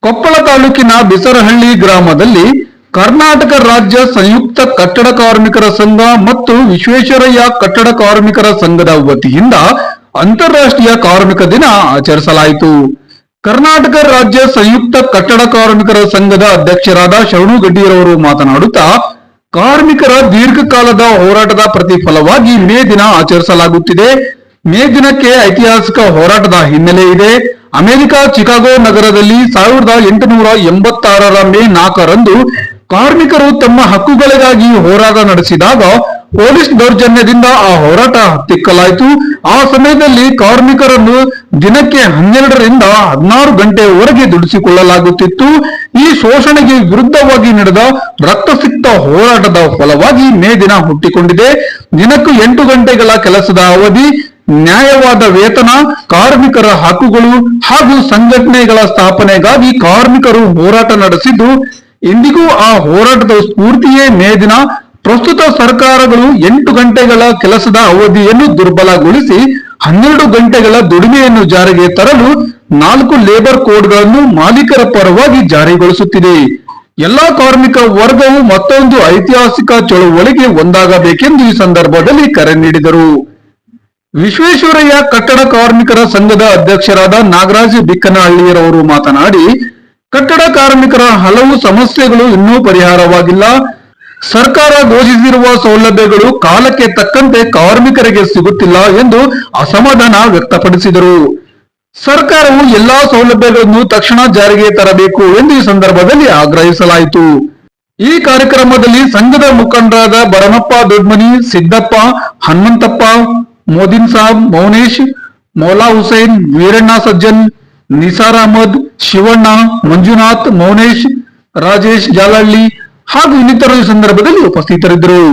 ಕೊಪ್ಪಳ ತಾಲೂಕಿನ ಬಿಸರಹಳ್ಳಿ ಗ್ರಾಮದಲ್ಲಿ ಕರ್ನಾಟಕ ರಾಜ್ಯ ಸಂಯುಕ್ತ ಕಟ್ಟಡ ಕಾರ್ಮಿಕರ ಸಂಘ ಮತ್ತು ವಿಶ್ವೇಶ್ವರಯ್ಯ ಕಟ್ಟಡ ಕಾರ್ಮಿಕರ ಸಂಘದ ವತಿಯಿಂದ ಅಂತಾರಾಷ್ಟ್ರೀಯ ಕಾರ್ಮಿಕ ದಿನ ಆಚರಿಸಲಾಯಿತು. ಕರ್ನಾಟಕ ರಾಜ್ಯ ಸಂಯುಕ್ತ ಕಟ್ಟಡ ಕಾರ್ಮಿಕರ ಸಂಘದ ಅಧ್ಯಕ್ಷರಾದ ಶರಣು ಗಡ್ಡಿರವರು ಮಾತನಾಡುತ್ತಾ, ಕಾರ್ಮಿಕರ ದೀರ್ಘಕಾಲದ ಹೋರಾಟದ ಪ್ರತಿಫಲವಾಗಿ ಮೇ ದಿನ ಆಚರಿಸಲಾಗುತ್ತಿದೆ. ಮೇ ದಿನಕ್ಕೆ ಐತಿಹಾಸಿಕ ಹೋರಾಟದ ಹಿನ್ನೆಲೆ ಇದೆ. ಅಮೆರಿಕ ಚಿಕಾಗೋ ನಗರದಲ್ಲಿ 1886ರ ಮೇ 4ರಂದು ಕಾರ್ಮಿಕರು ತಮ್ಮ ಹಕ್ಕುಗಳಿಗಾಗಿ ಹೋರಾಟ ನಡೆಸಿದಾಗ ಪೊಲೀಸ್ ದೌರ್ಜನ್ಯದಿಂದ ಆ ಹೋರಾಟ ಹತ್ತಿಕ್ಕಲಾಯಿತು. ಆ ಸಮಯದಲ್ಲಿ ಕಾರ್ಮಿಕರನ್ನು ದಿನಕ್ಕೆ 12ರಿಂದ 16 ಗಂಟೆಯವರೆಗೆ ದುಡಿಸಿಕೊಳ್ಳಲಾಗುತ್ತಿತ್ತು. ಈ ಶೋಷಣೆಗೆ ವಿರುದ್ಧವಾಗಿ ನಡೆದ ರಕ್ತಸಿಕ್ತ ಹೋರಾಟದ ಫಲವಾಗಿ ಮೇ ದಿನ ಹುಟ್ಟಿಕೊಂಡಿದೆ. ದಿನಕ್ಕೂ 8 ಗಂಟೆಗಳ ಕೆಲಸದ ಅವಧಿ, ನ್ಯಾಯವಾದ ವೇತನ, ಕಾರ್ಮಿಕರ ಹಕ್ಕುಗಳು ಹಾಗೂ ಸಂಘಟನೆಗಳ ಸ್ಥಾಪನೆಗಾಗಿ ಕಾರ್ಮಿಕರು ಹೋರಾಟ ನಡೆಸಿದ್ದು, ಇಂದಿಗೂ ಆ ಹೋರಾಟದ ಸ್ಫೂರ್ತಿಯೇ ಮೇ ದಿನ. ಪ್ರಸ್ತುತ ಸರ್ಕಾರಗಳು 8 ಗಂಟೆಗಳ ಕೆಲಸದ ಅವಧಿಯನ್ನು ದುರ್ಬಲಗೊಳಿಸಿ 12 ಗಂಟೆಗಳ ದುಡಿಮೆಯನ್ನು ಜಾರಿಗೆ ತರಲು 4 ಲೇಬರ್ ಕೋಡ್ಗಳನ್ನು ಮಾಲೀಕರ ಪರವಾಗಿ ಜಾರಿಗೊಳಿಸುತ್ತಿದೆ. ಎಲ್ಲಾ ಕಾರ್ಮಿಕ ವರ್ಗವು ಮತ್ತೊಂದು ಐತಿಹಾಸಿಕ ಚಳುವಳಿಗೆ ಒಂದಾಗಬೇಕೆಂದು ಈ ಸಂದರ್ಭದಲ್ಲಿ ಕರೆ ನೀಡಿದರು. ವಿಶ್ವೇಶ್ವರಯ್ಯ ಕಟ್ಟಡ ಕಾರ್ಮಿಕರ ಸಂಘದ ಅಧ್ಯಕ್ಷರಾದ ನಾಗರಾಜ್ ಬಿಕ್ಕನಹಳ್ಳಿಯರವರು ಮಾತನಾಡಿ, ಕಟ್ಟಡ ಕಾರ್ಮಿಕರ ಹಲವು ಸಮಸ್ಯೆಗಳು ಇನ್ನೂ ಪರಿಹಾರವಾಗಿಲ್ಲ. ಸರ್ಕಾರ ಘೋಷಿಸಿರುವ ಸೌಲಭ್ಯಗಳು ಕಾಲಕ್ಕೆ ತಕ್ಕಂತೆ ಕಾರ್ಮಿಕರಿಗೆ ಸಿಗುತ್ತಿಲ್ಲ ಎಂದು ಅಸಮಾಧಾನ ವ್ಯಕ್ತಪಡಿಸಿದರು. ಸರ್ಕಾರವು ಎಲ್ಲಾ ಸೌಲಭ್ಯಗಳನ್ನು ತಕ್ಷಣ ಜಾರಿಗೆ ತರಬೇಕು ಎಂದು ಈ ಸಂದರ್ಭದಲ್ಲಿ ಆಗ್ರಹಿಸಲಾಯಿತು. ಈ ಕಾರ್ಯಕ್ರಮದಲ್ಲಿ ಸಂಘದ ಮುಖಂಡರಾದ ಭರಮಪ್ಪ ದೊಡ್ಮನಿ, ಸಿದ್ದಪ್ಪ, ಹನುಮಂತಪ್ಪ, ಮೋದಿನ್ ಸಾಬ್, ಮೌನೇಶ್, ಮೌಲಾ ಹುಸೇನ್, ವೀರಣ್ಣ ಸಜ್ಜನ್, ನಿಸಾರ್ ಅಹಮದ್, ಶಿವಣ್ಣ, ಮಂಜುನಾಥ್, ಮೌನೇಶ್, ರಾಜೇಶ್ ಜಾಲಹಳ್ಳಿ ಹಾಗೂ ಇನ್ನಿತರರು ಈ ಸಂದರ್ಭದಲ್ಲಿ ಉಪಸ್ಥಿತರಿದ್ದರು.